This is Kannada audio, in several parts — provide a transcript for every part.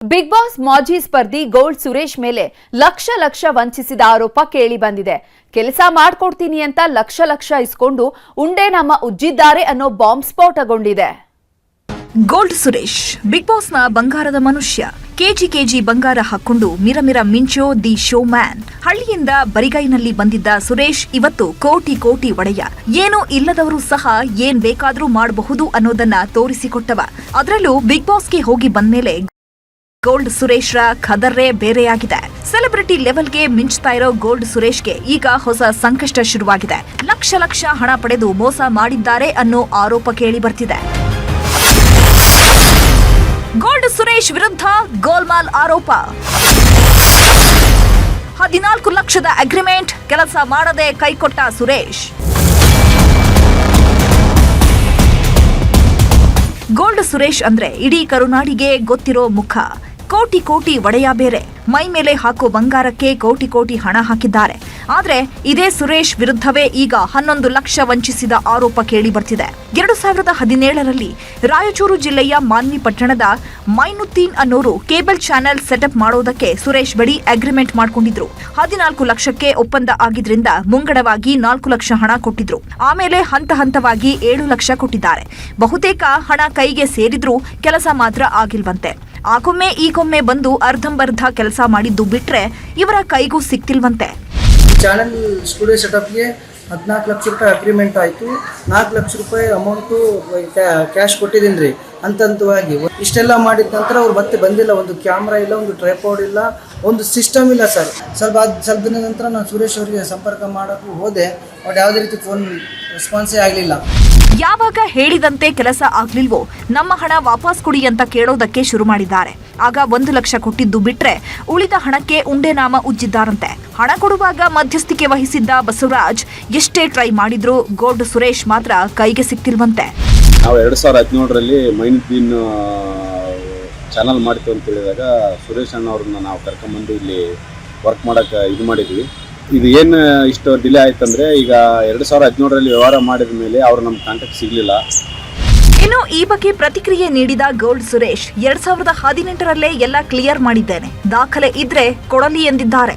ಬಿಗ್ ಬಾಸ್ ಮಾಜಿ ಸ್ಪರ್ಧಿ ಗೋಲ್ಡ್ ಸುರೇಶ್ ಮೇಲೆ ಲಕ್ಷ ವಂಚಿಸಿದ ಆರೋಪ ಕೇಳಿ ಬಂದಿದೆ. ಕೆಲಸ ಮಾಡ್ಕೊಡ್ತೀನಿ ಅಂತ ಲಕ್ಷ ಇಸ್ಕೊಂಡು ಉಂಡೆ ನಮ್ಮ ಉಜ್ಜಿದ್ದಾರೆ ಅನ್ನೋ ಬಾಂಬ್ ಸ್ಫೋಟಗೊಂಡಿದೆ. ಗೋಲ್ಡ್ ಸುರೇಶ್ ಬಿಗ್ ಬಾಸ್ನ ಬಂಗಾರದ ಮನುಷ್ಯ. ಕೆಜಿ ಬಂಗಾರ ಹಾಕೊಂಡು ಮಿರಮಿರ ಮಿಂಚೋ ದಿ ಶೋ ಮ್ಯಾನ್. ಹಳ್ಳಿಯಿಂದ ಬರಿಗೈನಲ್ಲಿ ಬಂದಿದ್ದ ಸುರೇಶ್ ಇವತ್ತು ಕೋಟಿ ಒಡೆಯ. ಏನೂ ಇಲ್ಲದವರು ಸಹ ಏನ್ ಬೇಕಾದ್ರೂ ಮಾಡಬಹುದು ಅನ್ನೋದನ್ನ ತೋರಿಸಿಕೊಟ್ಟವ. ಅದರಲ್ಲೂ ಬಿಗ್ ಬಾಸ್ಗೆ ಹೋಗಿ ಬಂದ್ಮೇಲೆ ಗೋಲ್ಡ್ ಸುರೇಶ್ರ ಖದರೇ ಬೇರೆಯಾಗಿದೆ. ಸೆಲೆಬ್ರಿಟಿ ಲೆವೆಲ್ಗೆ ಮಿಂಚ್ತಾ ಇರೋ ಗೋಲ್ಡ್ ಸುರೇಶ್ಗೆ ಈಗ ಹೊಸ ಸಂಕಷ್ಟ ಶುರುವಾಗಿದೆ. ಲಕ್ಷ ಹಣ ಪಡೆದು ಮೋಸ ಮಾಡಿದ್ದಾರೆ ಅನ್ನೋ ಆರೋಪ ಕೇಳಿ ಬರ್ತಿದೆ. ಗೋಲ್ಡ್ ಸುರೇಶ್ ವಿರುದ್ಧ ಗೋಲ್ಮಾಲ್ ಆರೋಪ. 14 ಲಕ್ಷದ ಅಗ್ರಿಮೆಂಟ್, ಕೆಲಸ ಮಾಡದೆ ಕೈಕೊಟ್ಟ ಸುರೇಶ್. ಗೋಲ್ಡ್ ಸುರೇಶ್ ಅಂದ್ರೆ ಇಡೀ ಕರುನಾಡಿಗೆ ಗೊತ್ತಿರೋ ಮುಖ. ಕೋಟಿ ಒಡೆಯ ಬೇರೆ. ಮೈ ಮೇಲೆ ಹಾಕೋ ಬಂಗಾರಕ್ಕೆ ಕೋಟಿ ಹಣ ಹಾಕಿದ್ದಾರೆ. ಆದ್ರೆ ಇದೇ ಸುರೇಶ್ ವಿರುದ್ಧವೇ ಈಗ 11 ಲಕ್ಷ ವಂಚಿಸಿದ ಆರೋಪ ಕೇಳಿ ಬರ್ತಿದೆ. 2017ರಲ್ಲಿ ರಾಯಚೂರು ಜಿಲ್ಲೆಯ ಮಾನ್ವಿ ಪಟ್ಟಣದ ಮೈನುದ್ದೀನ್ ಅನ್ನೋರು ಕೇಬಲ್ ಚಾನೆಲ್ ಸೆಟಪ್ ಮಾಡೋದಕ್ಕೆ ಸುರೇಶ್ ಬಳಿ ಅಗ್ರಿಮೆಂಟ್ ಮಾಡ್ಕೊಂಡಿದ್ರು. 14 ಲಕ್ಷಕ್ಕೆ ಒಪ್ಪಂದ ಆಗಿದ್ರಿಂದ ಮುಂಗಡವಾಗಿ 4 ಲಕ್ಷ ಹಣ ಕೊಟ್ಟಿದ್ರು. ಆಮೇಲೆ ಹಂತವಾಗಿ 7 ಲಕ್ಷ ಕೊಟ್ಟಿದ್ದಾರೆ. ಬಹುತೇಕ ಹಣ ಕೈಗೆ ಸೇರಿದ್ರೂ ಕೆಲಸ ಮಾತ್ರ ಆಗಿಲ್ವಂತೆ. ಆಗೊಮ್ಮೆ ಈಗೊಮ್ಮೆ ಬಂದು ಅರ್ಧಂಬರ್ಧ ಕೆಲಸ ಮಾಡಿದ್ದು ಬಿಟ್ರೆ ಇವರ ಕೈಗೂ ಸಿಕ್ತಿಲ್ವಂತೆ. ಚಾನೆಲ್ ಸ್ಟುಡಿಯೋ ಸೆಟಪ್ಗೆ 14 ಲಕ್ಷ ರೂಪಾಯಿ ಅಗ್ರಿಮೆಂಟ್ ಆಯಿತು. 4 ಲಕ್ಷ ರೂಪಾಯಿ ಅಮೌಂಟು ಕ್ಯಾಶ್ ಕೊಟ್ಟಿದ್ದೀನಿ ರೀ. ಹಂತವಾಗಿ ಇಷ್ಟೆಲ್ಲ ಮಾಡಿದ ನಂತರ ಅವ್ರು ಮತ್ತೆ ಬಂದಿಲ್ಲ. ಒಂದು ಕ್ಯಾಮ್ರಾ ಇಲ್ಲ, ಒಂದು ಟ್ರೈಪಾಡ್ ಇಲ್ಲ, ಒಂದು ಸಿಸ್ಟಮ್ ಇಲ್ಲ ಸರ್. ಸ್ವಲ್ಪ ದಿನದ ನಂತರ ನಾನು ಸುರೇಶ್ ಅವರಿಗೆ ಸಂಪರ್ಕ ಮಾಡೋಕ್ಕೂ ಹೋದೆ. ಬಟ್ ಯಾವುದೇ ರೀತಿ ಫೋನ್ ರೆಸ್ಪಾನ್ಸೇ ಆಗಲಿಲ್ಲ. ಯಾವಾಗ ಹೇಳಿದಂತೆ ಕೆಲಸ ಆಗ್ಲಿಲ್ವೋ ನಮ್ಮ ಹಣ ವಾಪಸ್ ಕೊಡಿ ಅಂತ ಕೇಳೋದಕ್ಕೆ ಶುರು ಮಾಡಿದ್ದಾರೆ. ಆಗ 1 ಲಕ್ಷ ಕೊಟ್ಟಿದ್ದು ಬಿಟ್ರೆ ಉಳಿದ ಹಣಕ್ಕೆ ಉಂಡೆ ನಾಮ ಉಜ್ಜಿದ್ದಾರಂತೆ. ಹಣ ಕೊಡುವಾಗ ಮಧ್ಯಸ್ಥಿಕೆ ವಹಿಸಿದ್ದ ಬಸವರಾಜ್ ಎಷ್ಟೇ ಟ್ರೈ ಮಾಡಿದ್ರು ಗೋಲ್ಡ್ ಸುರೇಶ್ ಮಾತ್ರ ಕೈಗೆ ಸಿಕ್ತಿಲ್ವಂತೆ. ನಾವು 2017ರಲ್ಲಿ ಮೈನುದ್ದೀನ್ ಚಾನಲ್ ಮಾಡ್ತೀವಿ ಅಂತ ಹೇಳಿದಾಗ ಸುರೇಶ್ ಅಣ್ಣ ಅವ್ರನ್ನ ನಾವು ಕರ್ಕೊಂಡ್ಬಂದು ಇಲ್ಲಿ ವರ್ಕ್ ಮಾಡೋಕ್ಕೆ ಇದು ಮಾಡಿದ್ವಿ. ಇದು ಏನು ಇಷ್ಟು ಡಿಲೇ ಆಯ್ತಂದ್ರೆ ಈಗ 2017ರಲ್ಲಿ ವ್ಯವಹಾರ ಮಾಡಿದ ಮೇಲೆ ಅವರು ನಮ್ಮ ಕಾಂಟ್ಯಾಕ್ಟ್ ಸಿಗಲಿಲ್ಲ. ಇನ್ನು ಈ ಬಗ್ಗೆ ಪ್ರತಿಕ್ರಿಯೆ ನೀಡಿದ ಗೋಲ್ಡ್ ಸುರೇಶ್ 2018ರಲ್ಲೇ ಎಲ್ಲ ಕ್ಲಿಯರ್ ಮಾಡಿದ್ದೇನೆ, ದಾಖಲೆ ಇದ್ರೆ ಕೊಡಲಿ ಎಂದಿದ್ದಾರೆ.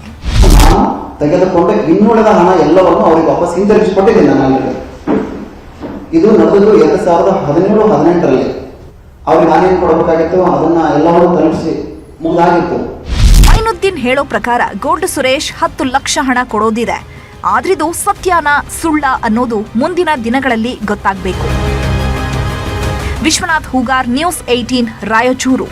ತೆಗೆದುಕೊಂಡು ಇನ್ನುಳಿದ ಹಣ ಎಲ್ಲವನ್ನು ಅವರಿಗೆ ವಾಪಸ್ ಹಿಂತಿರುಗಿಸಿಕೊಟ್ಟಿದ್ದೀನಿ ನಾನು. ಇದು ನಡೆದು 2017-18ರಲ್ಲಿ ಅವ್ರಿಗೆ ನಾನೇನು ಕೊಡಬೇಕಾಗಿತ್ತು ಅದನ್ನ ಎಲ್ಲವನ್ನು ತಲುಪಿಸಿ ಮುಗಿದಾಗಿತ್ತು. ಮೈನುದ್ದೀನ್ ಹೇಳೋ ಪ್ರಕಾರ ಗೋಲ್ಡ್ ಸುರೇಶ್ 10 ಲಕ್ಷ ಹಣ ಕೊಡೋದಿದೆ. ಆದ್ರಿದು ಸತ್ಯಾನ ಸುಳ್ಳ ಅನ್ನೋದು ಮುಂದಿನ ದಿನಗಳಲ್ಲಿ ಗೊತ್ತಾಗಬೇಕು. ವಿಶ್ವನಾಥ್ ಹೂಗಾರ್, ನ್ಯೂಸ್ 18, ರಾಯಚೂರು.